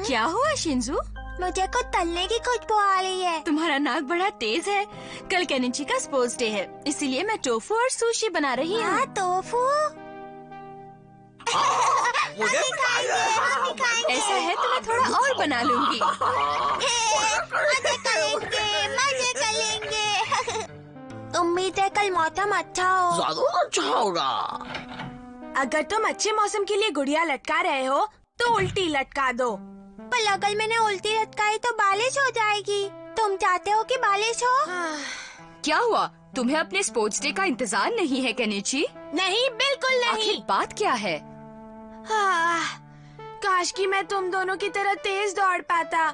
क्या हुआ शिंजू? मुझे कुछ तलने की खुशबू आ रही है। तुम्हारा नाक बड़ा तेज है। कल केनिची का स्पोर्ट्स डे है, इसीलिए मैं टोफू और सुशी बना रही हूँ। टोफू? मुझे ऐसा है तो मैं थोड़ा और बना लूंगी। मजे करेंगे। उम्मीद है कल मौसम अच्छा हो। जरूर अच्छा होगा। अगर तुम अच्छे मौसम के लिए गुड़िया लटका रहे हो तो उल्टी लटका दो। पर अगर मैंने उल्टी लटकाई तो बारिश हो जाएगी। तुम चाहते हो कि बारिश हो? क्या हुआ? तुम्हें अपने स्पोर्ट्स डे का इंतजार नहीं है केनिची? नहीं, बिल्कुल नहीं। आखिर बात क्या है? काश कि मैं तुम दोनों की तरह तेज दौड़ पाता।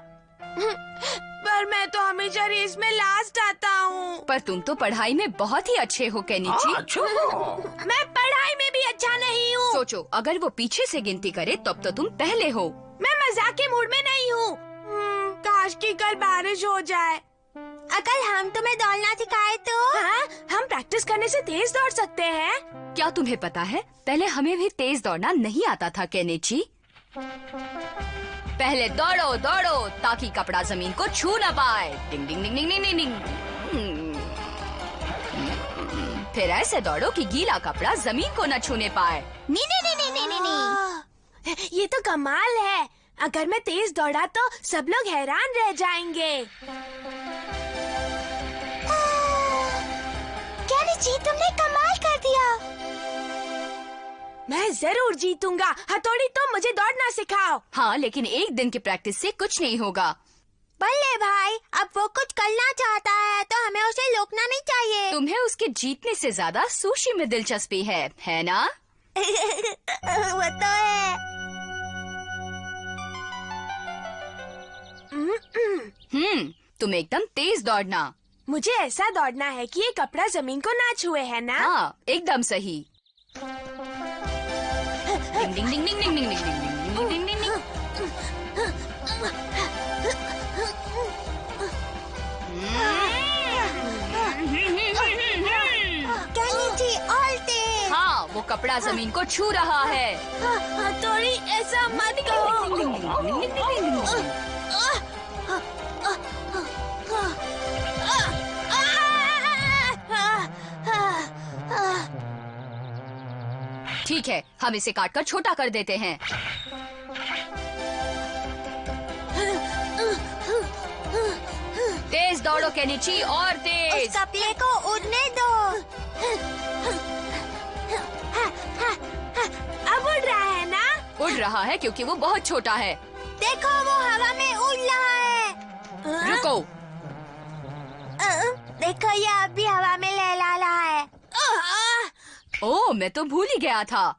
पर मैं तो हमेशा रेस में लास्ट आता हूँ। पर तुम तो पढ़ाई में बहुत ही अच्छे हो केनिची। अच्छा। मैं पढ़ाई में भी अच्छा नहीं हूँ। सोचो, अगर वो पीछे से गिनती करे तब तो तुम पहले हो। मैं मजाक के मूड में नहीं हूँ। काश कि कल बारिश हो जाए। अगर हम तुम्हें दौड़ना सिखाए तो? हाँ, हम प्रैक्टिस करने से तेज दौड़ सकते हैं। क्या तुम्हें पता है, पहले हमें भी तेज दौड़ना नहीं आता था केनिची। पहले दौड़ो दौड़ो ताकि कपड़ा जमीन को छू न पाए। डिंग डिंग डिंग डिंग डिंग डिंग। फिर ऐसे दौड़ो कि गीला कपड़ा जमीन को न छूने पाए। ये तो कमाल है। अगर मैं तेज दौड़ा तो सब लोग हैरान रह जाएंगे। केनिची, तुमने कमाल कर दिया। मैं जरूर जीतूंगा। हथौड़ी, तुम मुझे दौड़ना सिखाओ। हाँ, लेकिन एक दिन की प्रैक्टिस से कुछ नहीं होगा। बल्ले भाई, अब वो कुछ करना चाहता है तो हमें उसे रोकना नहीं चाहिए। तुम्हें उसके जीतने से ज्यादा सुशी में दिलचस्पी है ना? वो तो है। तुम एकदम तेज दौड़ना। मुझे ऐसा दौड़ना है कि ये कपड़ा जमीन को ना छुए, है ना? हाँ, एकदम सही। डिंग डिंग डिंग डिंग डिंग डिंग डिंग डिंग डिंग डिंग डिंग। केनिची, और तेज। हाँ, वो कपड़ा जमीन को छू रहा है। हथौड़ी, ऐसा मत कहो। ठीक है, हम इसे काटकर छोटा कर देते हैं। तेज दौड़ो केनिची, और तेज। उस कपड़े को उड़ने दो। अब उड़ रहा है ना? उड़ रहा है क्योंकि वो बहुत छोटा है। देखो, वो हवा में उड़ रहा है। रुको। देखो, ये अब भी हवा में लहरा रहा है। ओह, मैं तो भूल ही गया था।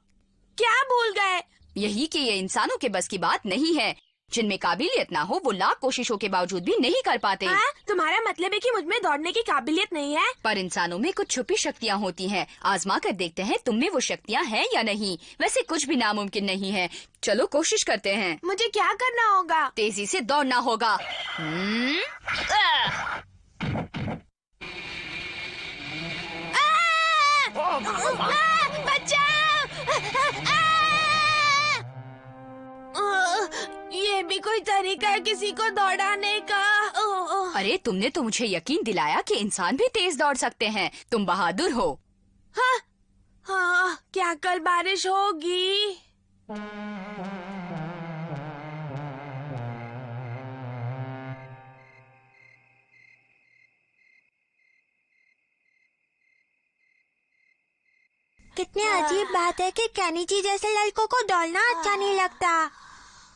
क्या भूल गए? यही कि ये इंसानों के बस की बात नहीं है। जिनमें काबिलियत ना हो वो लाख कोशिशों के बावजूद भी नहीं कर पाते। तुम्हारा मतलब है कि मुझ में दौड़ने की काबिलियत नहीं है? पर इंसानों में कुछ छुपी शक्तियाँ होती हैं। आजमा कर देखते हैं तुम में वो शक्तियाँ हैं या नहीं। वैसे कुछ भी नामुमकिन नहीं है। चलो कोशिश करते हैं। मुझे क्या करना होगा? तेजी से दौड़ना होगा। ये भी कोई तरीका है किसी को दौड़ाने का? अरे, तुमने तो मुझे यकीन दिलाया कि इंसान भी तेज दौड़ सकते हैं। तुम बहादुर हो। हाँ, क्या कल बारिश होगी? कितनी अजीब बात है कि केनिची जैसे लड़कों को दौड़ना अच्छा नहीं लगता।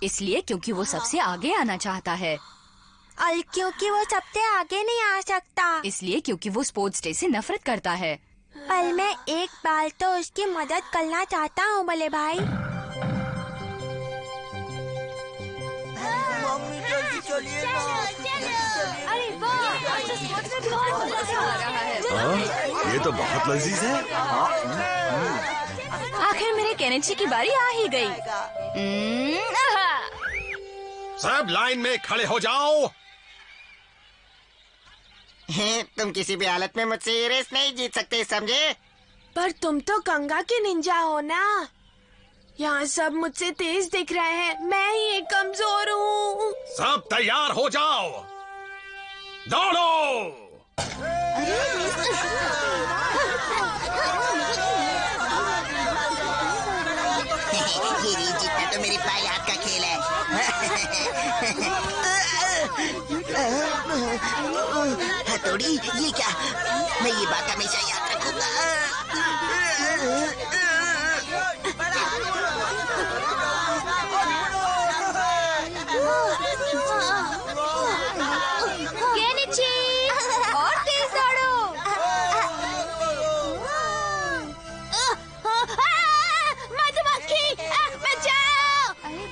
इसलिए क्योंकि वो सबसे आगे आना चाहता है। और क्योंकि वो सबसे आगे नहीं आ सकता। इसलिए क्योंकि वो स्पोर्ट्स डे से नफरत करता है। पर मैं एक बार तो उसकी मदद करना चाहता हूँ बल्ले भाई। मम्मी जल्दी चलिए ना। अरे वाह, ये तो बहुत लजीज है। आखिर मेरे केनिची की बारी आ ही गई। सब लाइन में खड़े हो जाओ। तुम किसी भी हालत में मुझसे ये रेस नहीं जीत सकते, समझे? पर तुम तो कंगा के निंजा हो ना? यहाँ सब मुझसे तेज दिख रहे हैं, मैं ही एक कमजोर हूँ। सब तैयार हो जाओ, दौड़ो। ये रील जीतना तो मेरे पाई हाथ का खेल है। हथौड़ी, ये क्या? मैं ये बात हमेशा याद रखूंगा। केनिची, और तेज दौड़ो। मधुमक्खी, बचाओ! अरे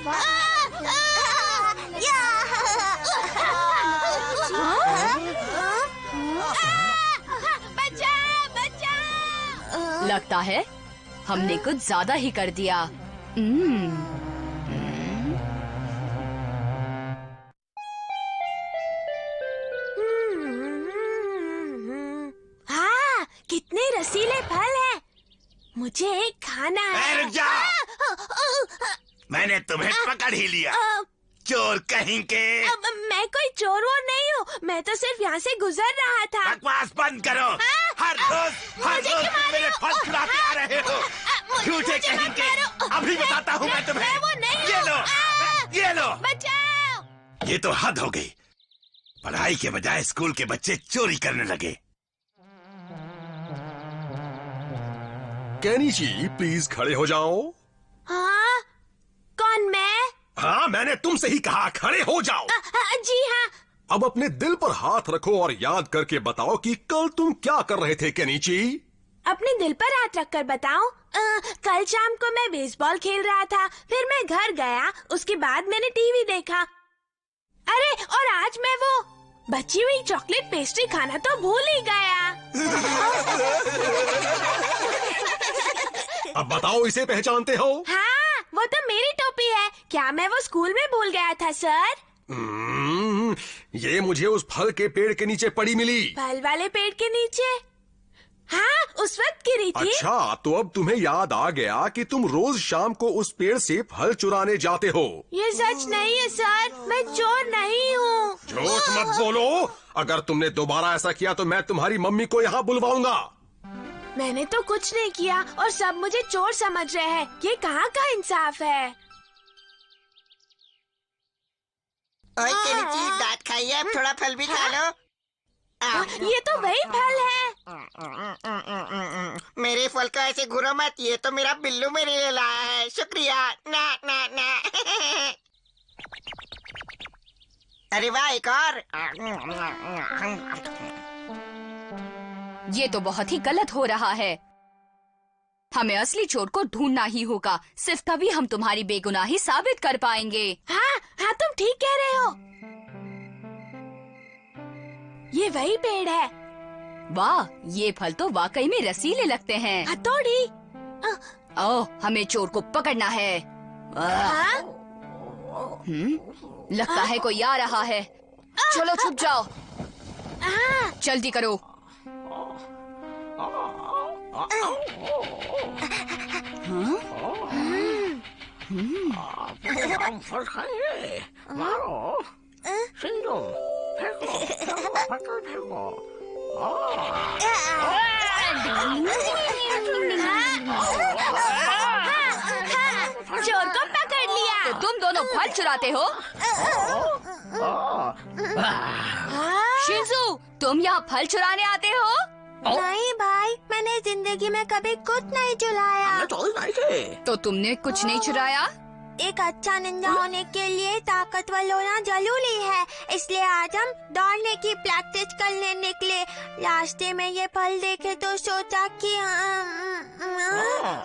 बचाओ, बचाओ! लगता है हमने कुछ ज्यादा ही कर दिया। हाँ, कितने रसीले फल हैं। मुझे एक खाना है। रुक जा। मैंने तुम्हें पकड़ ही लिया, चोर कहीं के। अब मैं कोई चोर वोर नहीं हूँ, मैं तो सिर्फ यहाँ से गुजर रहा था। बकवास बंद करो। हर रोज मेरे फल चुराते आ रहे हो, झूठे कहीं के। अभी बताता हूँ मैं तुम्हें। ये लो, ये लो। बचाओ! ये तो हद हो गई। पढ़ाई के बजाय स्कूल के बच्चे चोरी करने लगे। केनिची, प्लीज खड़े हो जाओ। हाँ? कौन, मैं? हाँ, मैंने तुमसे ही कहा खड़े हो जाओ। जी हाँ। अब अपने दिल पर हाथ रखो और याद करके बताओ कि कल तुम क्या कर रहे थे केनिची। अपने दिल पर हाथ रखकर बताऊं? कल शाम को मैं बेसबॉल खेल रहा था, फिर मैं घर गया, उसके बाद मैंने टीवी देखा। अरे, और आज मैं वो बची हुई चॉकलेट पेस्ट्री खाना तो भूल ही गया। अब बताओ, इसे पहचानते हो? हाँ, वो तो मेरी टोपी है। क्या मैं वो स्कूल में भूल गया था सर? ये मुझे उस फल के पेड़ के नीचे पड़ी मिली। फल वाले पेड़ के नीचे? हाँ, उस वक्त गिरी थी। अच्छा, तो अब तुम्हें याद आ गया कि तुम रोज शाम को उस पेड़ से फल चुराने जाते हो। ये सच नहीं है सर, मैं चोर नहीं हूँ। झूठ मत बोलो। अगर तुमने दोबारा ऐसा किया तो मैं तुम्हारी मम्मी को यहाँ बुलवाऊंगा। मैंने तो कुछ नहीं किया और सब मुझे चोर समझ रहे हैं। ये कहाँ का इंसाफ है? ओए केनिची, दांत खाइए, अब थोड़ा फल भी खा लो। ये तो वही फल है। मेरे फल का ऐसे घुरो मत, ये तो मेरा बिल्लू मेरे लिए लाया है। शुक्रिया। ना ना ना। अरे वाह, एक और। ये तो बहुत ही गलत हो रहा है। हमें असली चोर को ढूंढना ही होगा। सिर्फ तभी हम तुम्हारी बेगुनाही साबित कर पाएंगे। हाँ हाँ, तुम ठीक कह रहे हो। ये वही पेड़ है। वाह, ये फल तो वाकई में रसीले लगते हैं। हथौड़ी। ओह, हमें चोर को पकड़ना है। हाँ? लगता है कोई आ रहा है। चलो छुप जाओ, हाँ। जल्दी करो। चोर को पकड़ लिया। तो तुम दोनों फल चुराते हो? शिंजू, तुम यहाँ फल चुराने आते हो? नहीं भाई, मैंने जिंदगी में कभी कुछ नहीं चुराया। तो तुमने कुछ नहीं चुराया? एक अच्छा निंजा होने के लिए ताकतवर होना जरूरी है, इसलिए आज हम दौड़ने की प्रैक्टिस करने निकले। रास्ते में ये फल देखे तो सोचा कि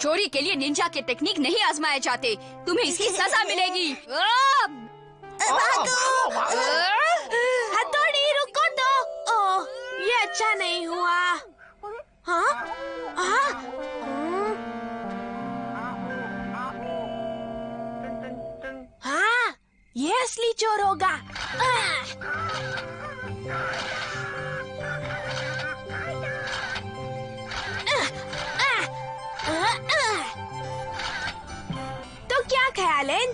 चोरी के लिए निंजा के टेक्निक नहीं आजमाए जाते। तुम्हें इसकी सजा मिलेगी। हथौड़ी, रुको तो। ओह, ये अच्छा नहीं हुआ। हाँ? हाँ? हाँ, ये असली चोर होगा।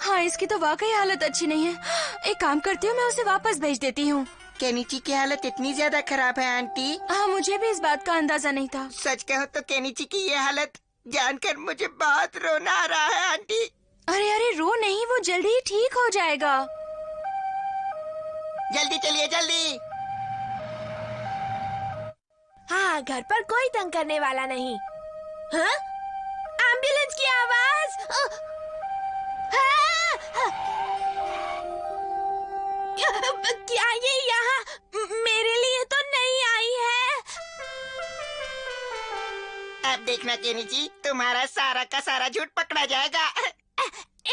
हाँ, इसकी तो वाकई हालत अच्छी नहीं है। एक काम करती हूँ, मैं उसे वापस भेज देती हूँ। केनिची की हालत इतनी ज्यादा खराब है आंटी। हाँ, मुझे भी इस बात का अंदाजा नहीं था। सच कहो तो केनिची की ये हालत जानकर मुझे बहुत रोना आ रहा है आंटी। अरे अरे, रो नहीं, वो जल्दी ही ठीक हो जाएगा। जल्दी चलिए जल्दी। हाँ, घर पर कोई तंग करने वाला नहीं। हाँ? एम्बुलेंस की आवाज। क्या ये यहाँ मेरे लिए तो नहीं आई है? अब देखना केनिची, तुम्हारा सारा का सारा झूठ पकड़ा जाएगा।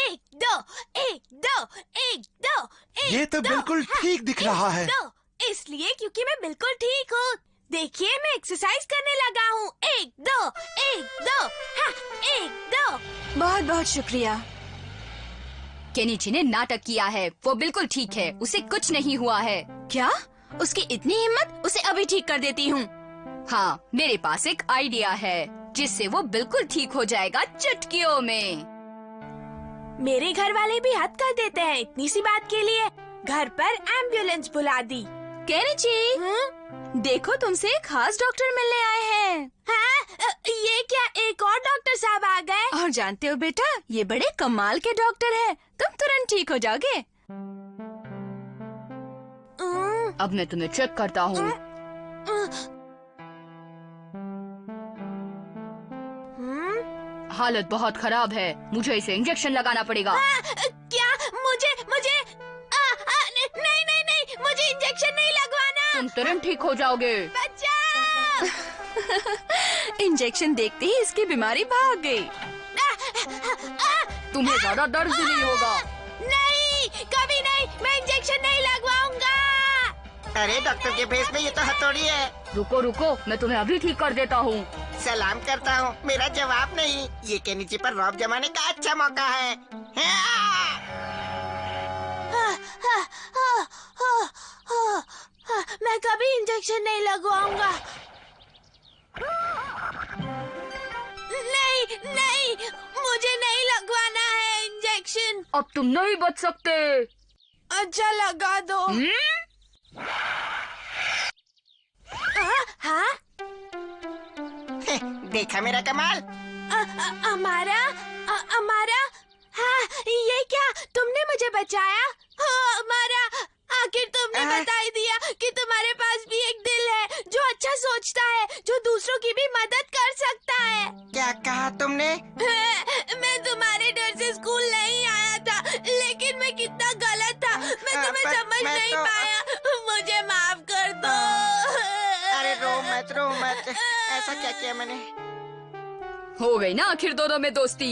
1 2 1 2 1 2 1 ये तो 2, बिल्कुल ठीक दिख रहा है। 2 इसलिए क्योंकि मैं बिल्कुल ठीक हूँ। देखिए, मैं एक्सरसाइज करने लगा हूँ। 1 2 1 2 हाँ 1 2। बहुत बहुत शुक्रिया। केनिची ने नाटक किया है, वो बिल्कुल ठीक है, उसे कुछ नहीं हुआ है। क्या? उसकी इतनी हिम्मत? उसे अभी ठीक कर देती हूँ। हाँ, मेरे पास एक आइडिया है जिससे वो बिल्कुल ठीक हो जाएगा चुटकियों में। मेरे घर वाले भी हद कर देते हैं इतनी सी बात के लिए। घर पर एम्बुलेंस बुला दी। केनिची, देखो तुमसे एक खास डॉक्टर मिलने आए हैं। हाँ? ये क्या एक और डॉक्टर साहब आ गए? और जानते हो बेटा, ये बड़े कमाल के डॉक्टर हैं। तुम तुरंत ठीक हो जाओगे। अब मैं तुम्हें चेक करता हूँ। हालत बहुत खराब है, मुझे इसे इंजेक्शन लगाना पड़ेगा। क्या? मुझे मुझे नहीं नहीं नहीं, मुझे इंजेक्शन नहीं लगवाना। तुम तुरंत ठीक हो जाओगे। बचाओ! इंजेक्शन देखते ही इसकी बीमारी भाग गई। तुम्हें ज्यादा दर्द भी नहीं होगा। नहीं, कभी नहीं, मैं इंजेक्शन नहीं लगवाऊंगा। अरे डॉक्टर के फेस में ये तो हथौड़ी है। रुको रुको, मैं तुम्हें अभी ठीक कर देता हूँ। सलाम करता हूँ, मेरा जवाब नहीं। ये केनिची पर रौब जमाने का अच्छा मौका है। मैं कभी इंजेक्शन नहीं लगवाऊंगा। नहीं नहीं, मुझे नहीं लगवाना है इंजेक्शन। अब तुम नहीं बच सकते। अच्छा, लगा दो। हाँ? देखा मेरा कमाल। हमारा हाँ, ये क्या? तुमने मुझे बचाया? हाँ, हमारा, आखिर तुमने बता ही दिया कि तुम्हारे पास भी एक दिल है जो अच्छा सोचता है, जो दूसरों की भी मदद कर सकता है। क्या कहा तुमने? मैं तुम्हारे डर से स्कूल नहीं आया था, लेकिन मैं कितना गलत था, मैं तुम्हें समझ नहीं पाया। मुझे माफ कर दो। अरे रो मत। ऐसा क्या किया मैंने? हो गई ना आखिर दोनों में दोस्ती।